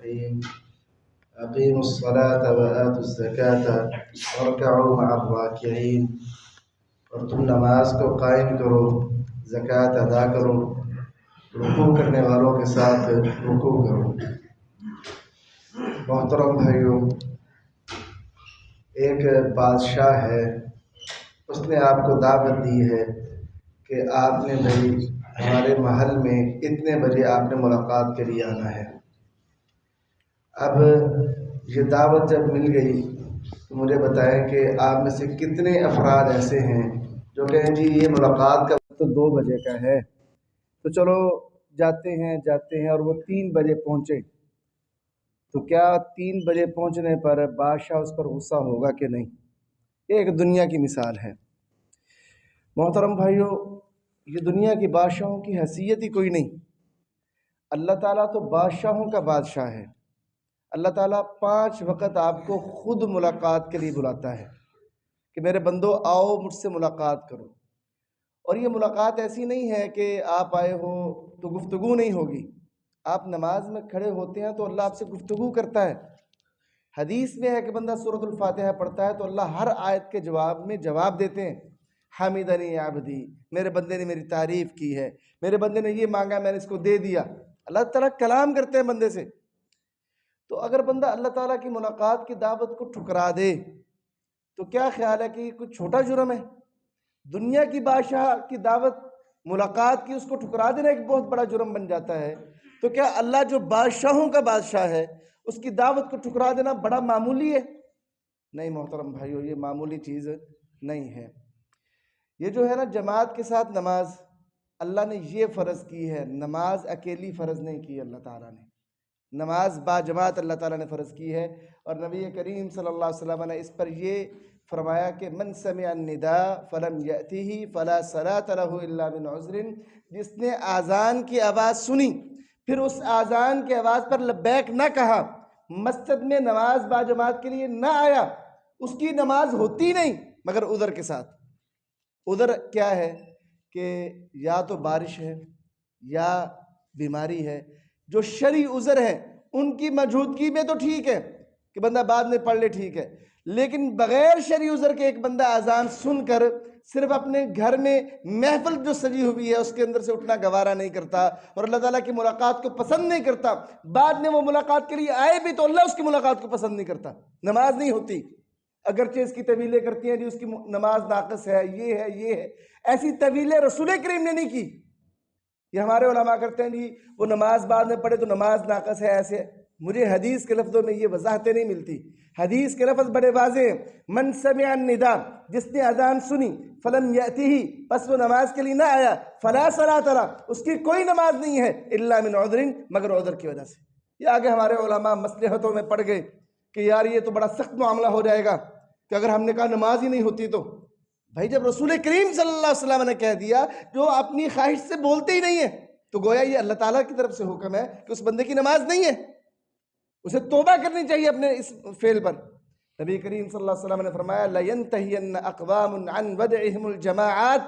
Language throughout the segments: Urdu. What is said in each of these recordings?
الرحيم أقيموا الصلاة وآتوا الزكاة واركعوا مع الراكعين. اور تم نماز کو قائم کرو، زکوٰۃ ادا کرو، رکوع کرنے والوں کے ساتھ رکوع کرو۔ محترم بھائیوں، ایک بادشاہ ہے، اس نے آپ کو دعوت دی ہے کہ آپ نے بھائی ہمارے محل میں اتنے بجے آپ نے ملاقات کے لیے آنا ہے۔ اب یہ دعوت جب مل گئی تو مجھے بتائیں کہ آپ میں سے کتنے افراد ایسے ہیں جو کہیں جی یہ ملاقات کا وقت 2 بجے کا ہے، تو چلو جاتے ہیں اور وہ 3 بجے پہنچے، تو کیا 3 بجے پہنچنے پر بادشاہ اس پر غصہ ہوگا کہ نہیں؟ یہ ایک دنیا کی مثال ہے۔ محترم بھائیوں، یہ دنیا کی بادشاہوں کی حیثیت ہی کوئی نہیں۔ اللہ تعالیٰ تو بادشاہوں کا بادشاہ ہے۔ اللہ تعالیٰ 5 وقت آپ کو خود ملاقات کے لیے بلاتا ہے کہ میرے بندو آؤ مجھ سے ملاقات کرو۔ اور یہ ملاقات ایسی نہیں ہے کہ آپ آئے ہو تو گفتگو نہیں ہوگی۔ آپ نماز میں کھڑے ہوتے ہیں تو اللہ آپ سے گفتگو کرتا ہے۔ حدیث میں ہے کہ بندہ سورۃ الفاتحہ پڑھتا ہے تو اللہ ہر آیت کے جواب میں جواب دیتے ہیں۔ حمیدنی عبدی، میرے بندے نے میری تعریف کی ہے، میرے بندے نے یہ مانگا میں نے اس کو دے دیا۔ اللہ تعالیٰ کلام کرتے ہیں بندے سے۔ تو اگر بندہ اللہ تعالیٰ کی ملاقات کی دعوت کو ٹھکرا دے تو کیا خیال ہے کہ یہ کوئی چھوٹا جرم ہے؟ دنیا کی بادشاہ کی دعوت ملاقات کی اس کو ٹھکرا دینا ایک بہت بڑا جرم بن جاتا ہے، تو کیا اللہ جو بادشاہوں کا بادشاہ ہے اس کی دعوت کو ٹھکرا دینا بڑا معمولی ہے؟ نہیں محترم بھائیو، یہ معمولی چیز نہیں ہے۔ یہ جو ہے نا جماعت کے ساتھ نماز، اللہ نے یہ فرض کی ہے، نماز اکیلی فرض نہیں کی اللہ تعالیٰ نے، نماز با جماعت اللہ تعالیٰ نے فرض کی ہے۔ اور نبی کریم صلی اللہ علیہ وسلم نے اس پر یہ فرمایا کہ من سمع النداء فلم یأتہ فلا صلاۃ لہ الا من عذر، جس نے اذان کی آواز سنی پھر اس اذان کی آواز پر لبیک نہ کہا، مسجد میں نماز با جماعت کے لیے نہ آیا، اس کی نماز ہوتی نہیں مگر عذر کے ساتھ۔ عذر کیا ہے کہ یا تو بارش ہے یا بیماری ہے۔ جو شرعی عذر ہے ان کی موجودگی میں تو ٹھیک ہے کہ بندہ بعد میں پڑھ لے، ٹھیک ہے، لیکن بغیر شرعی عذر کے ایک بندہ اذان سن کر صرف اپنے گھر میں محفل جو سجی ہوئی ہے اس کے اندر سے اٹھنا گوارا نہیں کرتا اور اللہ تعالیٰ کی ملاقات کو پسند نہیں کرتا، بعد میں وہ ملاقات کے لیے آئے بھی تو اللہ اس کی ملاقات کو پسند نہیں کرتا، نماز نہیں ہوتی۔ اگرچہ اس کی طویلیں کرتی ہیں جی اس کی نماز ناقص ہے، یہ ہے، ایسی طویلیں رسول کریم نے نہیں کی۔ یہ ہمارے علماء کرتے ہیں جی وہ نماز بعد میں پڑھے تو نماز ناقص ہے، ایسے۔ مجھے حدیث کے لفظوں میں یہ وضاحتیں نہیں ملتی۔ حدیث کے لفظ بڑے واضح ہیں، من سمع النداء، جس نے اذان سنی، فلم یأتہ، پس وہ نماز کے لیے نہ آیا، فلا صلاۃ لہ، اس کی کوئی نماز نہیں ہے، الا من عذر، مگر عذر کی وجہ سے۔ یہ آگے ہمارے علماء مصلحتوں میں پڑ گئے کہ یار یہ تو بڑا سخت معاملہ ہو جائے گا کہ اگر ہم نے کہا نماز ہی نہیں ہوتی تو۔ بھائی جب رسول کریم صلی اللہ علیہ وسلم نے کہہ دیا جو اپنی خواہش سے بولتے ہی نہیں ہے تو گویا یہ اللہ تعالیٰ کی طرف سے حکم ہے کہ اس بندے کی نماز نہیں ہے، اسے توبہ کرنی چاہیے اپنے اس فعل پر۔ نبی کریم صلی اللہ علیہ وسلم نے فرمایا لَيَنْتَهِيَنَّ أَقْوَامٌ عَنْ وَدْعِهِمُ الْجَمَاعَاتِ،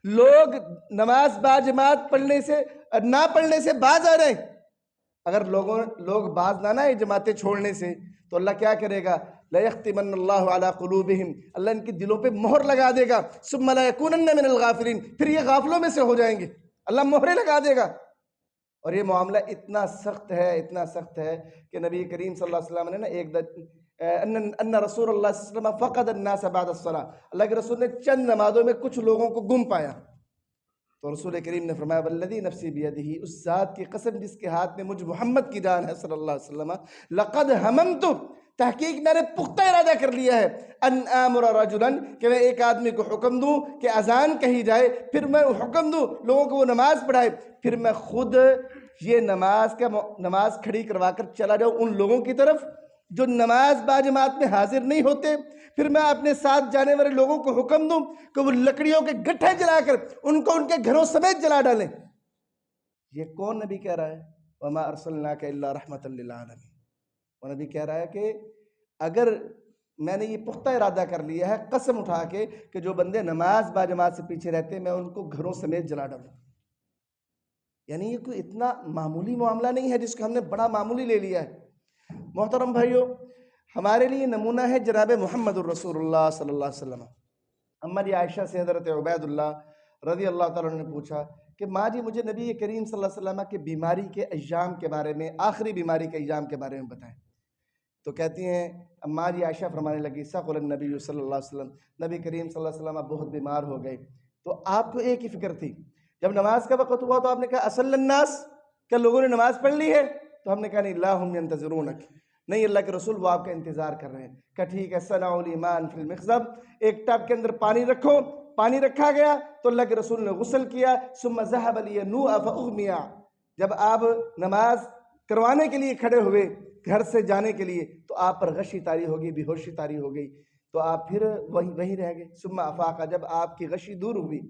لوگ نماز با جماعت پڑھنے سے نہ پڑھنے سے باز آ رہے ہیں۔ اگر لوگ باز نہ آئے جماعتیں چھوڑنے سے تو اللہ کیا کرے گا؟ لَيَخْتِمَنَّ اللَّهُ عَلَىٰ قُلُوبِهِمْ، اللہ ان کی دلوں پہ مہر لگا دے گا، ثُمَّ لَا يَكُونَنَّ مِنَ الْغَافِلِينَ، پھر یہ غافلوں میں سے ہو جائیں گے، اللہ مہریں لگا دے گا۔ اور یہ معاملہ اتنا سخت ہے کہ نبی کریم صلی اللہ علیہ وسلم نے ان رسول اللہ صلی اللہ علیہ وسلم فقد الناس بعد الصلاۃ، اللہ کے رسول نے چند نمازوں میں کچھ لوگوں کو گم پایا تو رسول کریم نے فرمایا والذی نفسی بیدہ، اس ذات کی قسم جس کے ہاتھ میں مجھ محمد کی جان ہے صلی اللہ علیہ وسلم، لقد ہممت، تحقیق میں نے پختہ ارادہ کر لیا ہے، ان آمر رجلا، کہ میں ایک آدمی کو حکم دوں کہ اذان کہی جائے، پھر میں حکم دوں لوگوں کو وہ نماز پڑھائے، پھر میں خود یہ نماز کھڑی کروا کر چلا جاؤں ان لوگوں کی طرف جو نماز با جماعت میں حاضر نہیں ہوتے، پھر میں اپنے ساتھ جانے والے لوگوں کو حکم دوں کہ وہ لکڑیوں کے گٹھے جلا کر ان کو ان کے گھروں سمیت جلا ڈالیں۔ یہ کون نبی کہہ رہا ہے؟ وَمَا أَرْسَلْنَاكَ إِلَّا رَحْمَةً لِّلْعَالَمِينَ۔ وہ نبی کہہ رہا ہے کہ اگر میں نے یہ پختہ ارادہ کر لیا ہے قسم اٹھا کے کہ جو بندے نماز با جماعت سے پیچھے رہتے میں ان کو گھروں سمیت جلا ڈالوں۔ یعنی یہ کوئی اتنا معمولی معاملہ نہیں ہے جس کو ہم نے بڑا معمولی لے لیا ہے۔ محترم بھائیوں، ہمارے لیے نمونہ ہے جناب محمد الرسول اللہ صلی اللہ علیہ وسلم۔ اما جی عائشہ سے حضرت عبید اللہ رضی اللہ تعالیٰ عنہ نے پوچھا کہ ماں جی مجھے نبی کریم صلی اللہ علیہ وسلم کی بیماری کے ایام کے بارے میں، آخری بیماری کے ایام کے بارے میں بتائیں۔ تو کہتی ہیں اما جی عائشہ فرمانے لگی ثقل النبی صلی اللہ علیہ وسلم، نبی کریم صلی اللہ علیہ وسلم بہت بیمار ہو گئے، تو آپ کو ایک ہی فکر تھی۔ جب نماز کا وقت ہوا تو آپ نے کہا اصل الناس، کیا لوگوں نے نماز پڑھ لی ہے؟ تو ہم نے کہا نہیں، لا ہم ینتظرونک، نہیں اللہ کے رسول وہ آپ کا انتظار کر رہے ہیں۔ کہ ٹھیک ہے، صنع الایمان فی المخزب، ایک ٹب کے اندر پانی رکھو، پانی رکھا گیا تو اللہ کے رسول نے غسل کیا، ثم ذهب لینوء فاغمی، جب آپ نماز کروانے کے لیے کھڑے ہوئے گھر سے جانے کے لیے تو آپ پر غشی طاری ہو گئی، بے ہوشی طاری ہو گئی، تو آپ پھر وہیں رہ گئے۔ ثم افاق، جب آپ کی غشی دور ہوئی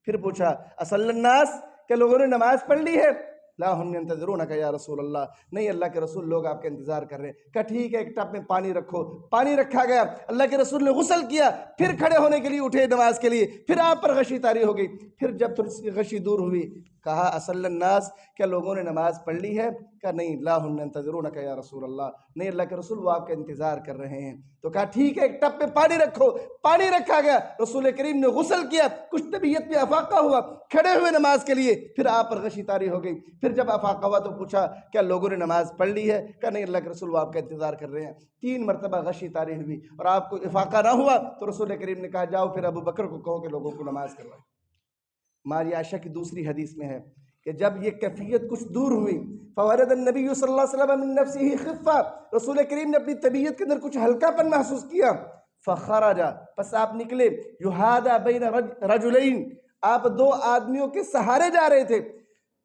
پھر پوچھا اصل الناس، کہ لوگوں نے نماز پڑھ لی ہے؟ لا ہم ینتظرونک یا رسول اللہ، نہیں اللہ کے رسول لوگ آپ کا انتظار کر رہے ہیں۔ کہ ٹھیک ہے، ایک ٹب میں پانی رکھو، پانی رکھا گیا، اللہ کے رسول نے غسل کیا، پھر کھڑے ہونے کے لیے اٹھے نماز کے لیے، پھر آپ پر غشی طاری ہو گئی، پھر جب تھوڑی سی غشی دور ہوئی کہا اصل الناس، کیا لوگوں نے نماز پڑھ لی ہے؟ کہا نہیں، لا ہم ینتظرونک یا رسول اللہ، نہیں اللہ کے رسول وہ آپ کا انتظار کر رہے ہیں۔ تو کہا ٹھیک ہے، ایک ٹب میں پانی رکھو، پانی رکھا گیا، رسول کریم نے غسل کیا، کچھ طبیعت میں افاقہ ہوا، کھڑے ہوئے نماز کے لیے، پھر آپ پر غشی طاری ہو گئی، پھر جب افاقہ ہوا تو پوچھا کیا لوگوں نے نماز پڑھ لی ہے؟ کہا نہیں اللہ کے رسول وہ آپ کا انتظار کر رہے ہیں۔ 3 مرتبہ غشی طاری ہوئی اور آپ کو افاقہ نہ ہوا تو رسول کریم نے کہا جاؤ پھر ابو بکر کو کہو کہ لوگوں کو نماز کروائے۔ ماری عائشہ کی دوسری حدیث میں ہے کہ جب یہ کیفیت کچھ دور ہوئی فورد النبی صلی اللہ علیہ وسلم من نفسه خفہ، رسول کریم نے اپنی طبیعت کے اندر کچھ ہلکا پن محسوس کیا، فخرج، پس آپ نکلے، یحاذا بین رجلین، آپ 2 آدمیوں کے سہارے جا رہے تھے۔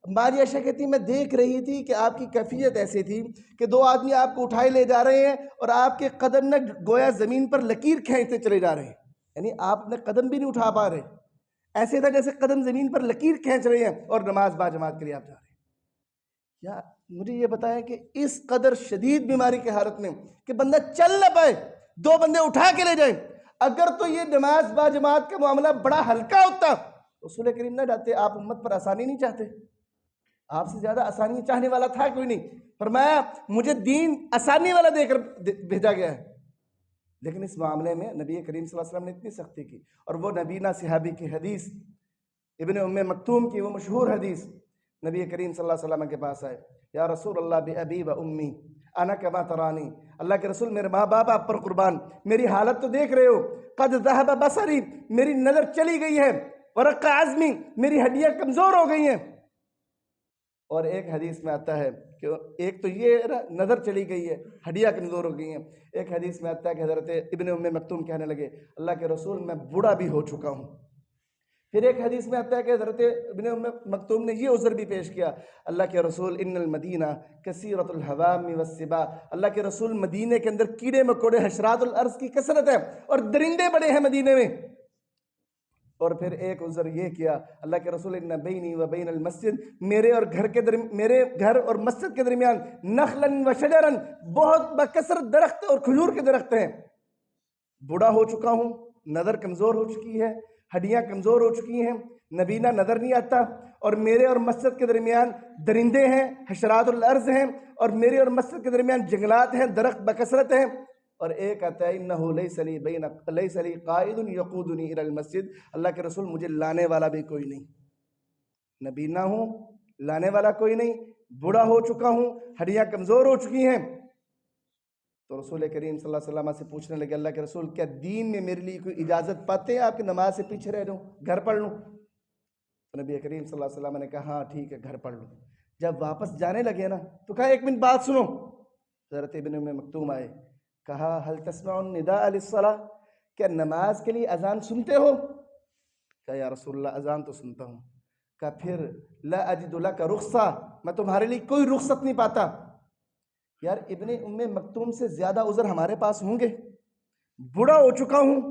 ماری عائشہ کہتی میں دیکھ رہی تھی کہ آپ کی کیفیت ایسی تھی کہ 2 آدمی آپ کو اٹھائے لے جا رہے ہیں اور آپ کے قدم نہ گویا زمین پر لکیر کھینچتے چلے جا رہے ہیں، یعنی آپ اپنے قدم بھی نہیں اٹھا پا رہے، ایسے تھا جیسے قدم زمین پر لکیر کھینچ رہے ہیں اور نماز با جماعت کے لیے آپ جا رہے ہیں۔ یا مجھے یہ بتائیں کہ اس قدر شدید بیماری کی حالت میں کہ بندہ چل نہ پائے، 2 بندے اٹھا کے لے جائیں، اگر تو یہ نماز با جماعت کا معاملہ بڑا ہلکا ہوتا رسول کریم نہ جاتے۔ آپ امت پر آسانی نہیں چاہتے، آپ سے زیادہ آسانی چاہنے والا تھا کوئی نہیں، فرمایا مجھے دین آسانی والا دے کر بھیجا گیا ہے، لیکن اس معاملے میں نبی کریم صلی اللہ علیہ وسلم نے اتنی سختی کی۔ اور وہ نبینا صحابی کی حدیث، ابن ام مکتوم کی وہ مشہور حدیث، نبی کریم صلی اللہ علیہ وسلم کے پاس آئے، یا رسول اللہ بأبی و امی انا کما ترانی، اللہ کے رسول میرے ماں باپ آپ پر قربان، میری حالت تو دیکھ رہے ہو، قد ذہب بصری، میری نظر چلی گئی ہے، ورق عظمی، میری ہڈیاں کمزور ہو گئی ہیں۔ اور ایک حدیث میں آتا ہے کہ ایک تو یہ نظر چلی گئی ہے، ہڈیاں کمزور ہو گئی ہیں، ایک حدیث میں آتا ہے کہ حضرت ابن ام مکتوم کہنے لگے اللہ کے رسول میں بوڑھا بھی ہو چکا ہوں۔ پھر ایک حدیث میں آتا ہے کہ حضرت ابن ام مکتوم نے یہ عذر بھی پیش کیا، اللہ کے رسول ان المدینہ کثیرۃ الحوام والسباع، اللہ کے رسول مدینے کے اندر کیڑے مکوڑے حشرات الارض کی کثرت ہے اور درندے بڑے ہیں مدینے میں۔ اور پھر ایک عذر یہ کیا، اللہ کے رسول ان بینی و بین المسجد، میرے گھر اور مسجد کے درمیان نخلا و شجرا، بہت بکثرت درخت اور کھجور کے درخت ہیں، بوڑھا ہو چکا ہوں، نظر کمزور ہو چکی ہے، ہڈیاں کمزور ہو چکی ہیں، نبینا نظر نہیں آتا، اور میرے اور مسجد کے درمیان درندے ہیں، حشرات الارض ہیں، اور میرے اور مسجد کے درمیان جنگلات ہیں، درخت بکثرت ہیں۔ اور ایک آتا ہے انہو لیس لی قائد یقودنی الی المسجد، اللہ کے رسول مجھے لانے والا بھی کوئی نہیں، نبینا ہوں، لانے والا کوئی نہیں، بوڑھا ہو چکا ہوں، ہڈیاں کمزور ہو چکی ہیں۔ تو رسول کریم صلی اللہ علیہ وسلم سے پوچھنے لگے اللہ کے رسول کیا دین میں میرے لیے کوئی اجازت پاتے ہیں آپ کی نماز سے پیچھے رہ جاؤں، گھر پڑھ لوں؟ تو نبی کریم صلی اللہ علیہ وسلم نے کہا ہاں ٹھیک ہے گھر پڑھ لوں۔ جب واپس جانے لگے نا تو کہا ایک منٹ بات سنو، حضرت ابن ام مکتوم آئے، کہا حل تسمع النداء للصلاۃ، کیا نماز کے لیے اذان سنتے ہو؟ کہا یا رسول اللہ اذان تو سنتا ہوں۔ کہا پھر لا اجد لک رخصہ، میں تمہارے لیے کوئی رخصت نہیں پاتا۔ یار ابن ام مکتوم سے زیادہ عذر ہمارے پاس ہوں گے، بوڑھا ہو چکا ہوں،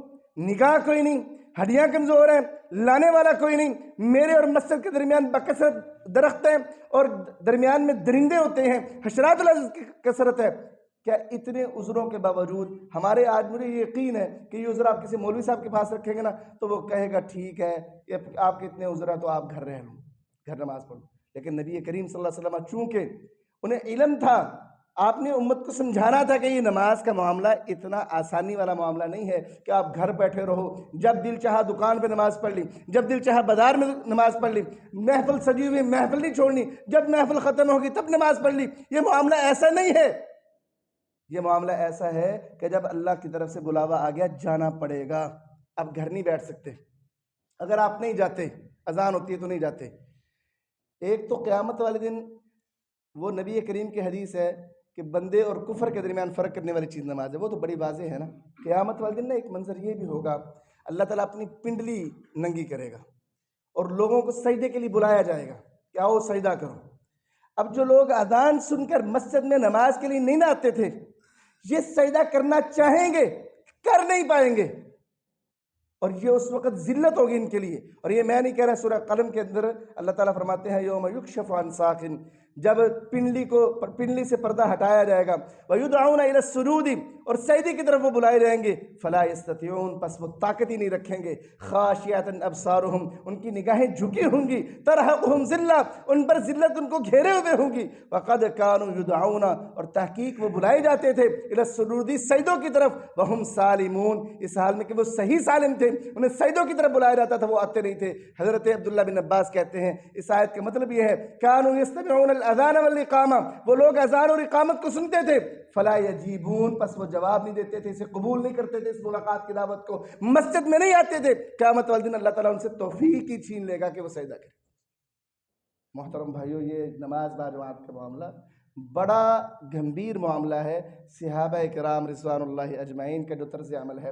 نگاہ کوئی نہیں، ہڈیاں کمزور ہیں، لانے والا کوئی نہیں، میرے اور مسجد کے درمیان بکثرت درخت ہیں اور درمیان میں درندے ہوتے ہیں، حشرات الارض کی کثرت ہے، کیا اتنے عذروں کے باوجود ہمارے آج مجھے یہ یقین ہے کہ یہ عذر آپ کسی مولوی صاحب کے پاس رکھیں گے نا تو وہ کہے گا ٹھیک ہے یہ آپ کے اتنے عذر ہیں تو آپ گھر رہ لو، گھر نماز پڑھو۔ لیکن نبی کریم صلی اللہ علیہ وسلم چونکہ انہیں علم تھا آپ نے امت کو سمجھانا تھا کہ یہ نماز کا معاملہ اتنا آسانی والا معاملہ نہیں ہے کہ آپ گھر بیٹھے رہو، جب دل چاہا دکان پہ نماز پڑھ لی، جب دل چاہا بازار میں نماز پڑھ لی، محفل سجی ہوئی محفل نہیں چھوڑنی، جب محفل ختم ہوگی تب نماز پڑھ لی۔ یہ معاملہ ایسا نہیں ہے۔ یہ معاملہ ایسا ہے کہ جب اللہ کی طرف سے بلاوا آ گیا جانا پڑے گا۔ اب گھر نہیں بیٹھ سکتے، اگر آپ نہیں جاتے، اذان ہوتی ہے تو نہیں جاتے۔ ایک تو قیامت والے دن وہ نبی کریم کی حدیث ہے کہ بندے اور کفر کے درمیان فرق کرنے والی چیز نماز ہے، وہ تو بڑی واضح ہے نا۔ قیامت والے دن نا ایک منظر یہ بھی ہوگا، اللہ تعالیٰ اپنی پنڈلی ننگی کرے گا اور لوگوں کو سجدے کے لیے بلایا جائے گا کہ آؤ سجدہ کرو۔ اب جو لوگ اذان سن کر مسجد میں نماز کے لیے نہیں نہ آتے تھے، یہ سجدہ کرنا چاہیں گے، کر نہیں پائیں گے، اور یہ اس وقت ذلت ہوگی ان کے لیے۔ اور یہ میں نہیں کہہ رہا، سورہ قلم کے اندر اللہ تعالیٰ فرماتے ہیں یوم یکشف عن ساق، جب پنڈلی سے پردہ ہٹایا جائے گا، وَيُدْعَوْنَ إِلَى السُّجُودِ، اور سجدے کی طرف وہ بلائے جائیں گے، فَلَا يَسْتَطِيعُونَ، پس وہ طاقت ہی نہیں رکھیں گے، خَاشِعَةً أَبْصَارُهُمْ، ان کی نگاہیں جھکی ہوں گی، تَرْهَقُهُمْ ذِلَّةٌ، ان پر ذلت ان کو گھیرے ہوئے ہوں گی، وَقَدْ كَانُوا يُدْعَوْنَ، اور تحقیق وہ بلائے جاتے تھے، إِلَى السُّجُودِ، سجدوں کی طرف، وَهُمْ سَالِمُونَ، اس حال میں کہ وہ صحیح سالم تھے، انہیں سجدوں کی طرف بلایا جاتا تھا، وہ آتے نہیں تھے۔ حضرت عبداللہ بن عباس کہتے ہیں اس آیت کا مطلب یہ ہے كَانُوا يَسْتَمِعُونَ الْأَذَانَ وَالْإِقَامَةَ، وہ لوگ اذان اور اقامت کو سنتے تھے، فَلَا يَجِيبُونَ، پس وہ جواب نہیں دیتے تھے، اسے قبول نہیں کرتے تھے، اس ملاقات کی دعوت کو، مسجد میں نہیں آتے تھے۔ قیامت والے دن اللہ تعالیٰ ان سے توفیق ہی چھین لے گا کہ وہ سجدہ کرے۔ محترم بھائیو، یہ نماز باجماعت کا معاملہ بڑا گمبھیر معاملہ ہے۔ صحابہ کرام رضوان اللہ اجمعین کا جو طرز عمل ہے،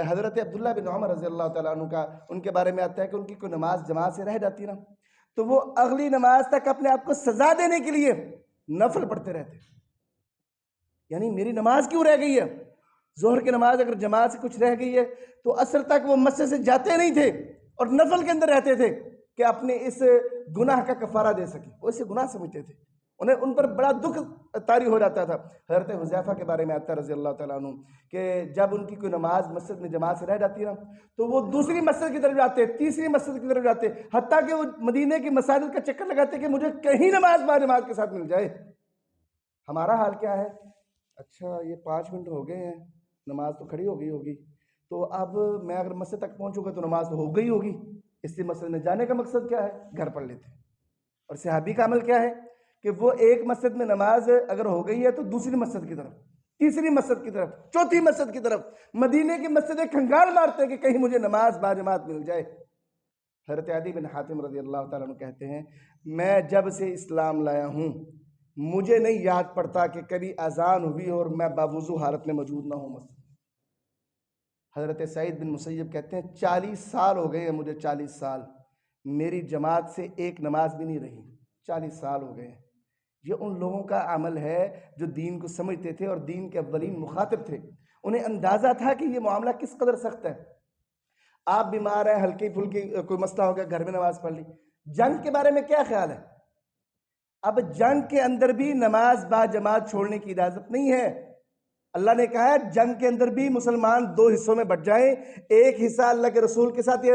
حضرت عبداللہ بن عمر رضی اللہ تعالیٰ عنہ کا ان کے بارے میں آتا ہے کہ ان کی کوئی نماز جماعت سے رہ جاتی نا، تو وہ اگلی نماز تک اپنے آپ کو سزا دینے کے لیے نفل پڑھتے رہتے، یعنی میری نماز کیوں رہ گئی ہے؟ ظہر کی نماز اگر جماعت سے کچھ رہ گئی ہے تو عصر تک وہ مسجد سے جاتے نہیں تھے اور نفل کے اندر رہتے تھے کہ اپنے اس گناہ کا کفارہ دے سکیں۔ وہ اسے گناہ سمجھتے تھے، ان پر بڑا دکھ طاری ہو جاتا تھا۔ حضرت حذیفہ کے بارے میں آتا ہے رضی اللہ تعالیٰ عنہ کہ جب ان کی کوئی نماز مسجد میں جماعت سے رہ جاتی ہے تو وہ دوسری مسجد کی طرف جاتے، تیسری مسجد کی طرف جاتے، حتیٰ کہ وہ مدینے کی مساجد کا چکر لگاتے کہ مجھے کہیں نماز با جماعت کے ساتھ مل جائے۔ ہمارا حال کیا ہے؟ اچھا یہ 5 منٹ ہو گئے ہیں، نماز تو کھڑی ہو گئی ہوگی، تو اب میں اگر مسجد تک پہنچوں گا تو نماز تو ہو گئی ہوگی، اس لیے مسجد میں جانے کا مقصد کیا ہے؟ گھر پڑھ لیتے۔ اور صحابی کا عمل کیا ہے کہ وہ ایک مسجد میں نماز اگر ہو گئی ہے تو دوسری مسجد کی طرف، تیسری مسجد کی طرف، چوتھی مسجد کی طرف، مدینے کی مسجدیں کھنگال مارتے کہ کہیں مجھے نماز با جماعت مل جائے۔ حضرت عدی بن حاتم رضی اللہ تعالیٰ عنہ کہتے ہیں میں جب سے اسلام لایا ہوں مجھے نہیں یاد پڑتا کہ کبھی اذان ہوئی اور میں باوضو حالت میں موجود نہ ہوں مسجد۔ حضرت سعید بن مسیب کہتے ہیں 40 سال ہو گئے ہیں مجھے، 40 سال میری جماعت سے ایک نماز بھی نہیں رہی، 40 سال ہو گئے ہیں۔ یہ ان لوگوں کا عمل ہے جو دین کو سمجھتے تھے اور دین کے اولین مخاطب تھے، انہیں اندازہ تھا کہ یہ معاملہ کس قدر سخت ہے۔ آپ بیمار ہیں، ہلکی پھلکی کوئی مسئلہ ہو گیا، گھر میں نماز پڑھ لی۔ جنگ کے بارے میں کیا خیال ہے؟ اب جنگ کے اندر بھی نماز با جماعت چھوڑنے کی اجازت نہیں ہے۔ اللہ نے کہا ہے جنگ کے اندر بھی مسلمان 2 حصوں میں بٹ جائیں، ایک حصہ اللہ کے رسول کے ساتھ یا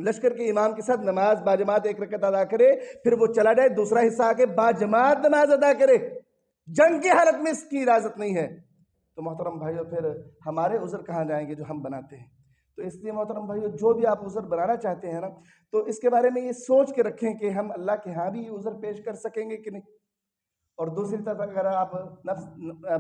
لشکر کے امام کے ساتھ نماز با جماعت 1 رکعت ادا کرے، پھر وہ چلا جائے، دوسرا حصہ آ کے با جماعت نماز ادا کرے۔ جنگ کی حالت میں اس کی اجازت نہیں ہے۔ تو محترم بھائیو پھر ہمارے عذر کہاں جائیں گے جو ہم بناتے ہیں؟ تو اس لیے محترم بھائیو جو بھی آپ عذر بنانا چاہتے ہیں نا، تو اس کے بارے میں یہ سوچ کے رکھیں کہ ہم اللہ کے ہاں بھی یہ عذر پیش کر سکیں گے کہ نہیں۔ اور دوسری طرف اگر آپ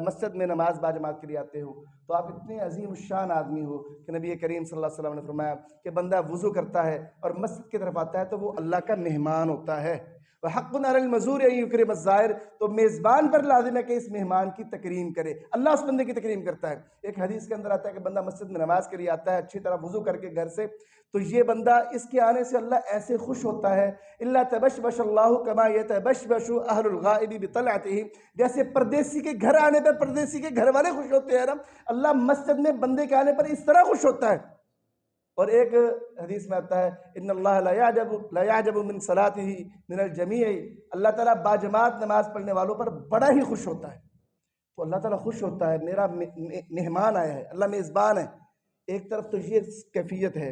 مسجد میں نماز با جماعت کے لیے آتے ہو تو آپ اتنے عظیم الشان آدمی ہو کہ نبی کریم صلی اللہ علیہ وسلم نے فرمایا کہ بندہ وضو کرتا ہے اور مسجد کی طرف آتا ہے تو وہ اللہ کا مہمان ہوتا ہے۔ وَحَقٌّ عَلَى الْمَزُورِ أَن يُكْرِمَ الزَّائِرَ، تو میزبان پر لازم ہے کہ اس مہمان کی تکریم کرے، اللہ اس بندے کی تکریم کرتا ہے۔ ایک حدیث کے اندر آتا ہے کہ بندہ مسجد میں نماز کے لیے آتا ہے اچھی طرح وضو کر کے گھر سے، تو یہ بندہ اس کے آنے سے اللہ ایسے خوش ہوتا ہے، اِلَّا تَبَشْبَشَ اللَّهُ كَمَا يَتَبَشْبَشُ أَهْلُ الْغَائِبِ بِطَلْعَتِهِ، جیسے پردیسی کے گھر آنے پر پردیسی کے گھر والے خوش ہوتے ہیں نا، اللہ مسجد میں بندے کے آنے پر اس طرح خوش ہوتا ہے۔ اور ایک حدیث میں آتا ہے ان اللہ لا يعجب من صلاته من الجمیع، اللہ تعالیٰ با جماعت نماز پڑھنے والوں پر بڑا ہی خوش ہوتا ہے۔ تو اللہ تعالیٰ خوش ہوتا ہے، میرا مہمان آیا ہے، اللہ میزبان ہے۔ ایک طرف تو یہ کیفیت ہے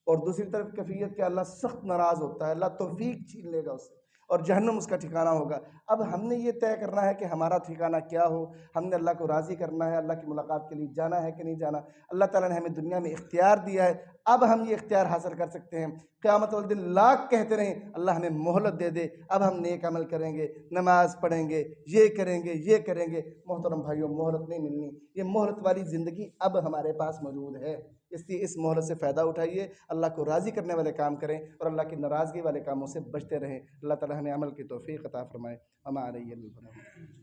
اور دوسری طرف کیفیت کہ اللہ سخت ناراض ہوتا ہے، اللہ توفیق چھین لے گا اس سے۔ اور جہنم اس کا ٹھکانہ ہوگا۔ اب ہم نے یہ طے کرنا ہے کہ ہمارا ٹھکانہ کیا ہو، ہم نے اللہ کو راضی کرنا ہے، اللہ کی ملاقات کے لیے جانا ہے کہ نہیں جانا۔ اللہ تعالیٰ نے ہمیں دنیا میں اختیار دیا ہے، اب ہم یہ اختیار حاصل کر سکتے ہیں۔ قیامت والے دن لاکھ کہتے رہیں اللہ ہمیں مہلت دے دے، اب ہم نیک عمل کریں گے، نماز پڑھیں گے، یہ کریں گے، یہ کریں گے۔ محترم بھائیوں، مہلت نہیں ملنی، یہ مہلت والی زندگی اب ہمارے پاس موجود ہے، اس لیے اس مہلت سے فائدہ اٹھائیے، اللہ کو راضی کرنے والے کام کریں اور اللہ کی ناراضگی والے کاموں سے بچتے رہیں۔ اللہ تعالی ہمیں عمل کی توفیق عطا فرمائے۔ وما علیہ البلاغ۔